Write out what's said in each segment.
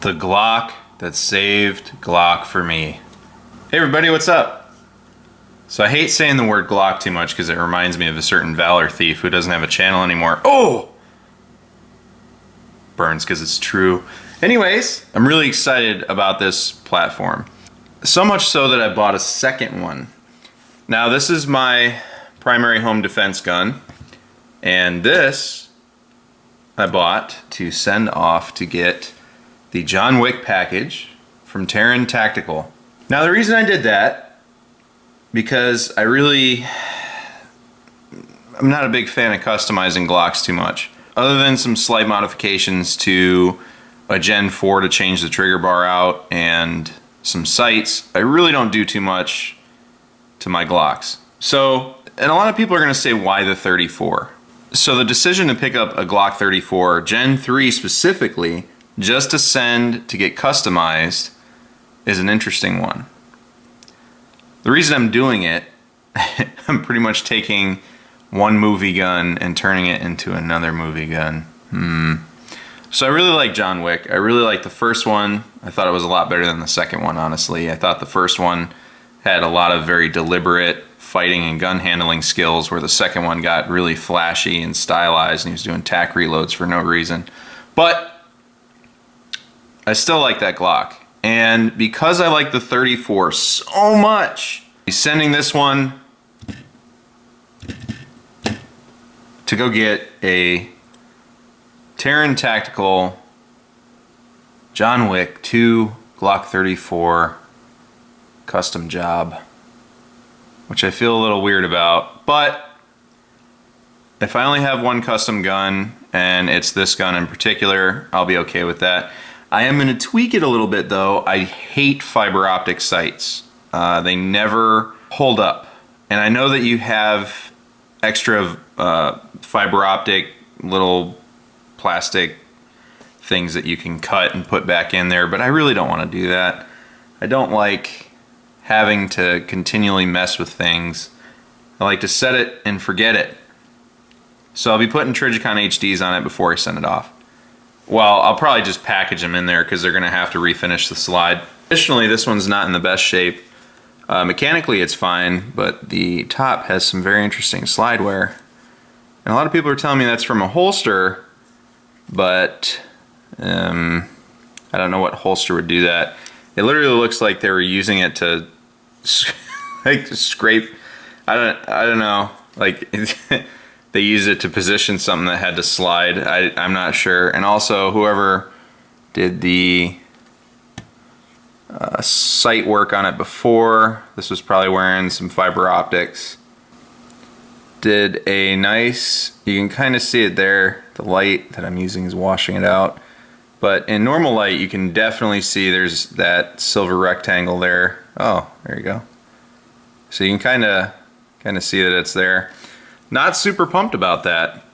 The Glock that saved Glock for me. Hey everybody, what's up? So I hate saying the word Glock too much because it reminds me of a certain Valor thief who doesn't have a channel anymore. Oh! Burns because it's true. Anyways, I'm really excited about this platform. So much so that I bought a second one. Now this is my primary home defense gun, and this I bought to send off to get the John Wick package from Terran Tactical. Now the reason I did that, because I'm not a big fan of customizing Glocks too much. Other than some slight modifications to a Gen 4 to change the trigger bar out and some sights, I really don't do too much to my Glocks. So, and a lot of people are gonna say, why the 34? So the decision to pick up a Glock 34, Gen 3 specifically, just to send to get customized, is an interesting one. The reason I'm doing it, I'm pretty much taking one movie gun and turning it into another movie gun. So I really like John Wick. I really like the first one. I thought it was a lot better than the second one, honestly. I thought the first one had a lot of very deliberate fighting and gun handling skills, where the second one got really flashy and stylized and he was doing tack reloads for no reason. But I still like that Glock. And because I like the 34 so much, he's sending this one to go get a Terran Tactical John Wick 2 Glock 34 custom job, which I feel a little weird about. But if I only have one custom gun, and it's this gun in particular, I'll be okay with that. I am going to tweak it a little bit though. I hate fiber optic sights. They never hold up. And I know that you have extra fiber optic little plastic things that you can cut and put back in there, but I really don't want to do that. I don't like having to continually mess with things. I like to set it and forget it. So I'll be putting Trijicon HDs on it before I send it off. Well, I'll probably just package them in there because they're going to have to refinish the slide. Additionally, this one's not in the best shape. Mechanically it's fine, but the top has some very interesting slide wear. And a lot of people are telling me that's from a holster, but I don't know what holster would do that. It literally looks like they were using it to like scrape. I don't know. Like they used it to position something that had to slide. I'm not sure. And also, whoever did the sight work on it before, this was probably wearing some fiber optics, did a nice, you can kind of see it there, the light that I'm using is washing it out, but in normal light you can definitely see there's that silver rectangle there. Oh, there you go. So you can kind of see that it's there. Not super pumped about that.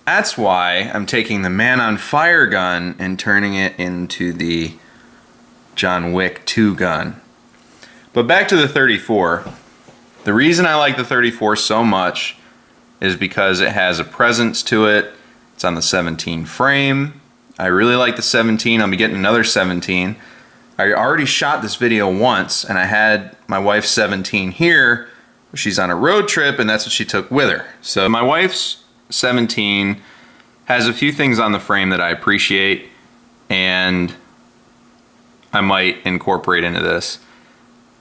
That's why I'm taking the Man on Fire gun and turning it into the John Wick 2 gun. But back to the 34. The reason I like the 34 so much is because it has a presence to it. It's on the 17 frame. I really like the 17. I'll be getting another 17. I already shot this video once, and I had my wife's 17 here. She's on a road trip, and that's what she took with her. So my wife's 17 has a few things on the frame that I appreciate, and I might incorporate into this.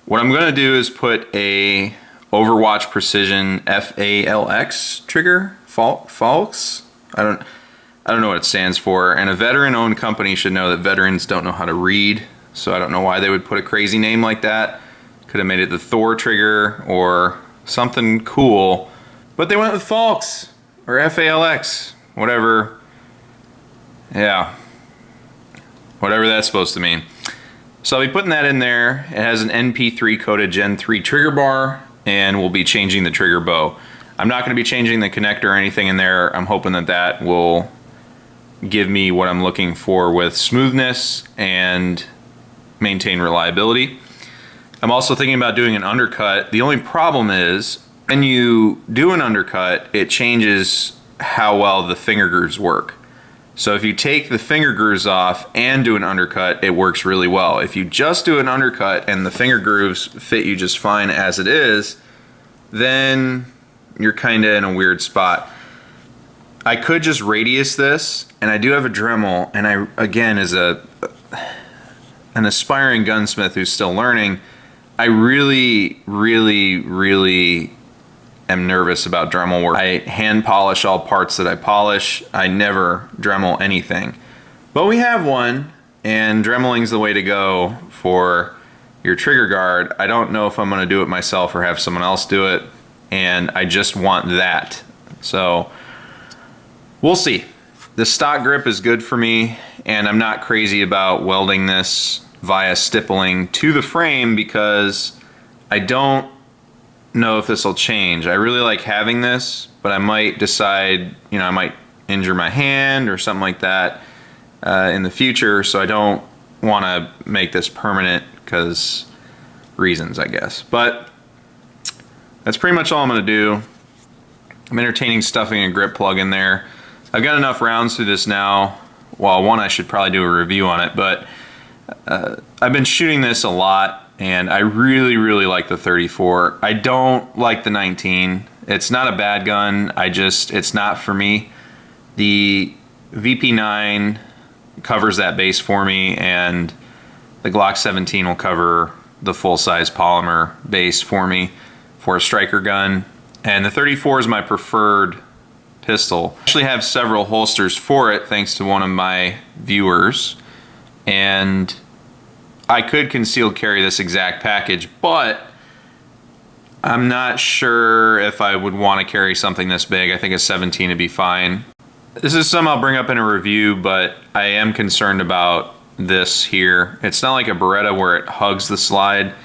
What I'm gonna do is put a Overwatch Precision FALX trigger, FALX? I don't know what it stands for, and a veteran-owned company should know that veterans don't know how to read, so I don't know why they would put a crazy name like that. Could have made it the Thor trigger or something cool, but they went with FALX or FALX, whatever. Yeah, whatever that's supposed to mean. So I'll be putting that in there. It has an NP3 coated Gen 3 trigger bar, and we'll be changing the trigger bow. I'm not going to be changing the connector or anything in there. I'm hoping that that will give me what I'm looking for with smoothness and maintain reliability. I'm also thinking about doing an undercut. The only problem is when you do an undercut, it changes how well the finger grooves work. So if you take the finger grooves off and do an undercut, it works really well. If you just do an undercut and the finger grooves fit you just fine as it is, then you're kind of in a weird spot. I could just radius this, and I do have a Dremel, and I, again, as an aspiring gunsmith who's still learning, I really am nervous about Dremel work. I hand polish all parts that I polish. I never Dremel anything. But we have one, and Dremeling's the way to go for your trigger guard. I don't know if I'm gonna do it myself or have someone else do it, and I just want that. So we'll see. The stock grip is good for me, and I'm not crazy about welding this via stippling to the frame because I don't know if this will change. I really like having this, but I might decide, you know, I might injure my hand or something like that in the future, so I don't want to make this permanent because reasons, I guess. But that's pretty much all I'm going to do. I'm entertaining stuffing a grip plug in there. I've got enough rounds through this now. Well, one, I should probably do a review on it, but I've been shooting this a lot, and I really like the 34. I don't like the 19. It's not a bad gun. It's not for me. The VP9 covers that base for me, and the Glock 17 will cover the full-size polymer base for me for a striker gun. And the 34 is my preferred pistol. I actually have several holsters for it thanks to one of my viewers, and I could concealed carry this exact package, but I'm not sure if I would want to carry something this big. I think a 17 would be fine. This is something I'll bring up in a review, but I am concerned about this here. It's not like a Beretta where it hugs the slide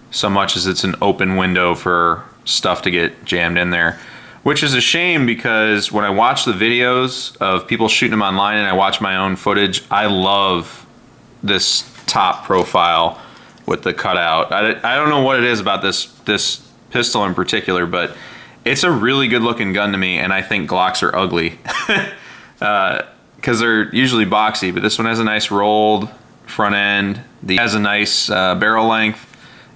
so much as it's an open window for stuff to get jammed in there, which is a shame because when I watch the videos of people shooting them online and I watch my own footage, I love this top profile with the cutout. I don't know what it is about this pistol in particular, but it's a really good looking gun to me, and I think Glocks are ugly because they're usually boxy, but this one has a nice rolled front end. It has a nice barrel length.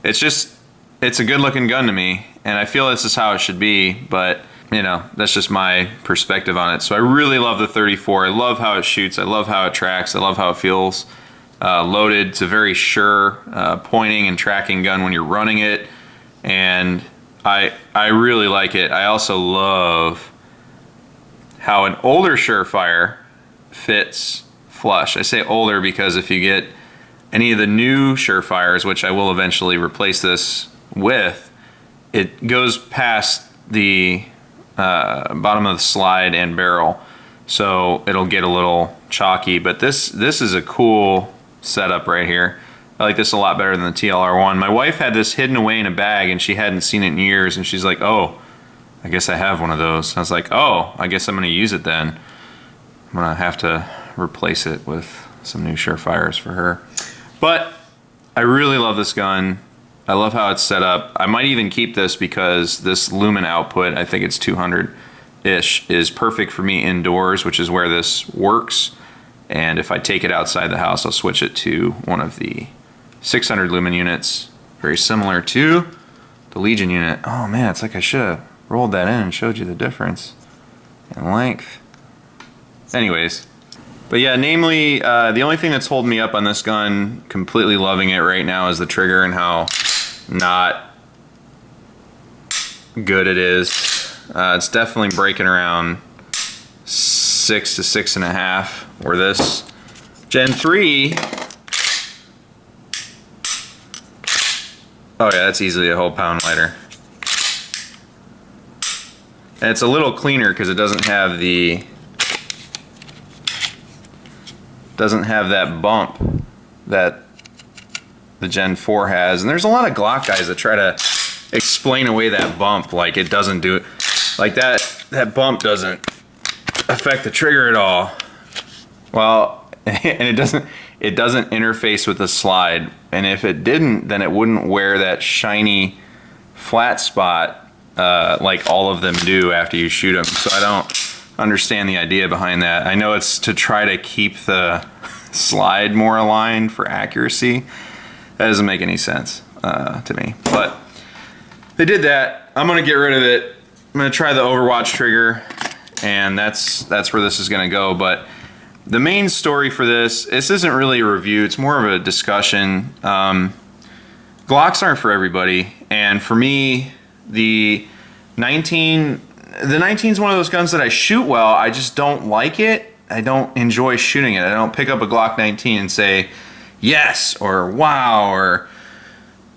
It's a good looking gun to me, and I feel this is how it should be, but you know, that's just my perspective on it. So I really love the 34. I love how it shoots. I love how it tracks. I love how it feels loaded. It's a very sure pointing and tracking gun when you're running it, and I really like it. I also love how an older Surefire fits flush. I say older because if you get any of the new Surefires, which I will eventually replace this with, it goes past the bottom of the slide and barrel, so it'll get a little chalky. But this is a cool setup right here. I like this a lot better than the TLR1. My wife had this hidden away in a bag and she hadn't seen it in years, and she's like, oh, I guess I have one of those. I was like, oh, I guess I'm gonna use it then. I'm gonna have to replace it with some new Surefires for her. But I really love this gun. I love how it's set up. I might even keep this because this lumen output, I think it's 200-ish, is perfect for me indoors, which is where this works. And if I take it outside the house, I'll switch it to one of the 600 lumen units, very similar to the Legion unit. Oh man, it's like I should have rolled that in and showed you the difference in length. Anyways, but yeah, namely, the only thing that's holding me up on this gun, completely loving it right now, is the trigger and how not good it is. It's definitely breaking around 6 to 6.5, where this Gen 3, oh yeah, that's easily a whole pound lighter. And it's a little cleaner because it doesn't have that bump that the Gen 4 has. And there's a lot of Glock guys that try to explain away that bump like it doesn't do it. Like that bump doesn't affect the trigger at all. Well, and it doesn't interface with the slide. And if it didn't, then it wouldn't wear that shiny flat spot like all of them do after you shoot them. So understand the idea behind that. I know it's to try to keep the slide more aligned for accuracy. That doesn't make any sense to me, but they did that. I'm gonna get rid of it. I'm gonna try the Overwatch trigger, and that's where this is gonna go. But the main story for this isn't really a review, it's more of a discussion. Glocks aren't for everybody, and for me, the 19 is one of those guns that I shoot well, I just don't like it. I don't enjoy shooting it. I don't pick up a Glock 19 and say, yes, or wow, or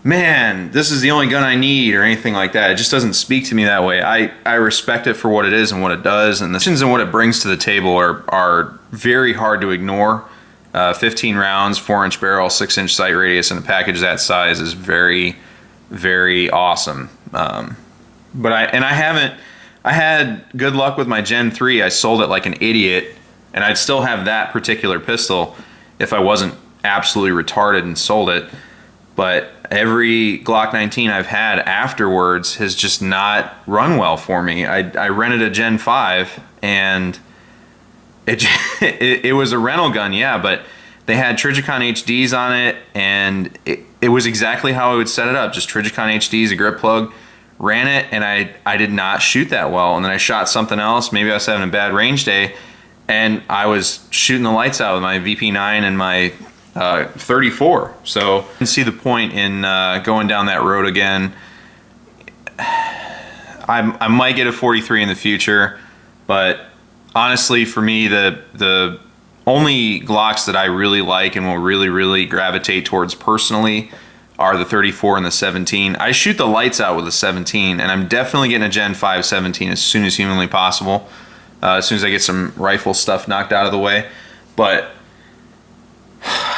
man, this is the only gun I need, or anything like that. It just doesn't speak to me that way. I respect it for what it is and what it does, and the actions and what it brings to the table are very hard to ignore. 15 rounds, 4-inch barrel, 6-inch sight radius, and a package that size is very, very awesome. But I had good luck with my Gen 3. I sold it like an idiot, and I'd still have that particular pistol if I wasn't absolutely retarded and sold it. But every Glock 19 I've had afterwards has just not run well for me. I rented a Gen 5, and it was a rental gun, yeah, but they had Trijicon HDs on it, and it was exactly how I would set it up. Just Trijicon HDs, a grip plug, ran it, and I did not shoot that well. And then I shot something else. Maybe I was having a bad range day, and I was shooting the lights out with my VP9 and my 34. So I can see the point in going down that road again. I might get a 43 in the future, but honestly, for me, the only Glocks that I really like and will really gravitate towards personally are the 34 and the 17. I shoot the lights out with the 17, and I'm definitely getting a Gen 5 17 as soon as humanly possible, as soon as I get some rifle stuff knocked out of the way. But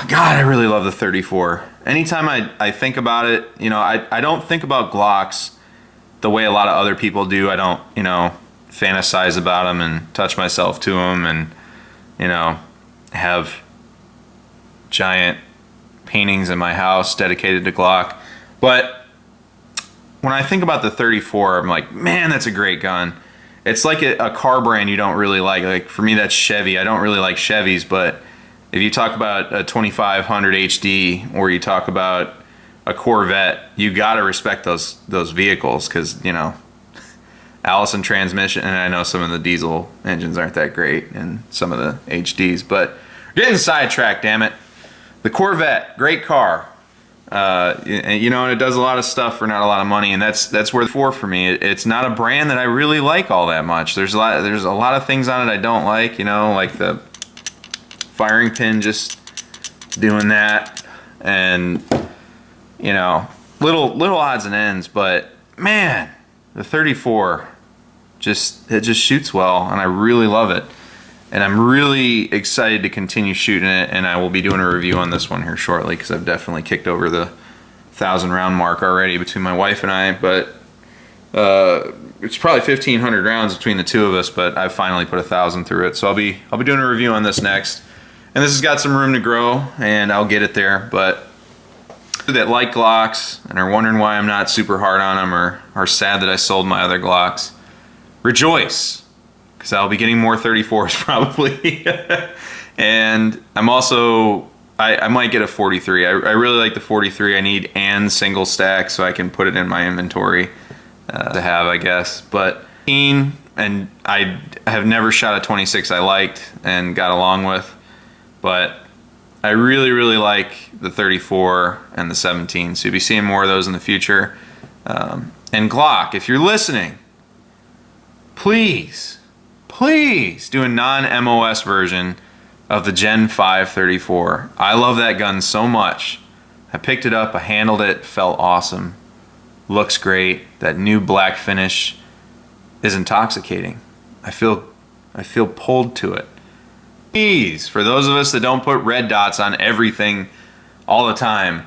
God, I really love the 34. Anytime I think about it, you know, I don't think about Glocks the way a lot of other people do. I don't, you know, fantasize about them and touch myself to them and, you know, have giant paintings in my house dedicated to Glock. But when I think about the 34, I'm like, man, that's a great gun. It's like a car brand you don't really like. Like for me, that's Chevy. I don't really like Chevys, but if you talk about a 2500 HD or you talk about a Corvette, you gotta respect those vehicles, because, you know, Allison transmission, and I know some of the diesel engines aren't that great and some of the HDs, but we're getting sidetracked, damn it. The Corvette, great car. You know, and it does a lot of stuff for not a lot of money, and that's where the 4 for me. It's not a brand that I really like all that much. There's a lot of things on it I don't like, you know, like the firing pin just doing that, and you know, little odds and ends, but man, the 34 it just shoots well, and I really love it, and I'm really excited to continue shooting it. And I will be doing a review on this one here shortly, because I've definitely kicked over the 1,000 round mark already between my wife and I. But it's probably 1,500 rounds between the two of us, but I've finally put 1,000 through it. So I'll be doing a review on this next, and this has got some room to grow, and I'll get it there. But that like Glocks and are wondering why I'm not super hard on them, or are sad that I sold my other Glocks, rejoice, because I'll be getting more 34s probably. And I'm also, I might get a 43. I really like the 43. I need and single stack so I can put it in my inventory to have, I guess. But and I have never shot a 26 I liked and got along with, but I really like the 34 and the 17, so you'll be seeing more of those in the future. And Glock, if you're listening, please do a non-MOS version of the Gen 5 34. I love that gun so much. I picked it up, I handled it, felt awesome, looks great. That new black finish is intoxicating. I feel pulled to it. Please, for those of us that don't put red dots on everything all the time,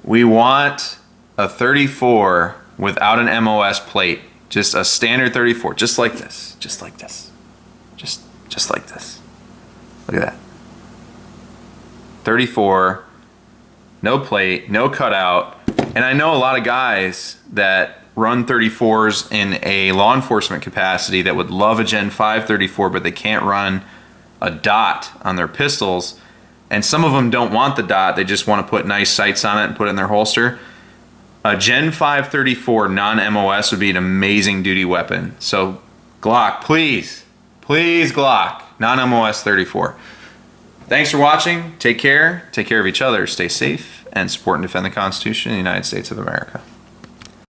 we want a 34 without an MOS plate. Just a standard 34, just like this, just like this, just like this. Look at that. 34, no plate, no cutout, And I know a lot of guys that run 34s in a law enforcement capacity that would love a Gen 5 34, but they can't run a dot on their pistols. And some of them don't want the dot, they just want to put nice sights on it and put it in their holster. A Gen 5 34 non-MOS would be an amazing duty weapon. So Glock, please, please Glock, non-MOS 34. Thanks for watching. Take care of each other, stay safe, and support and defend the Constitution of the United States of America.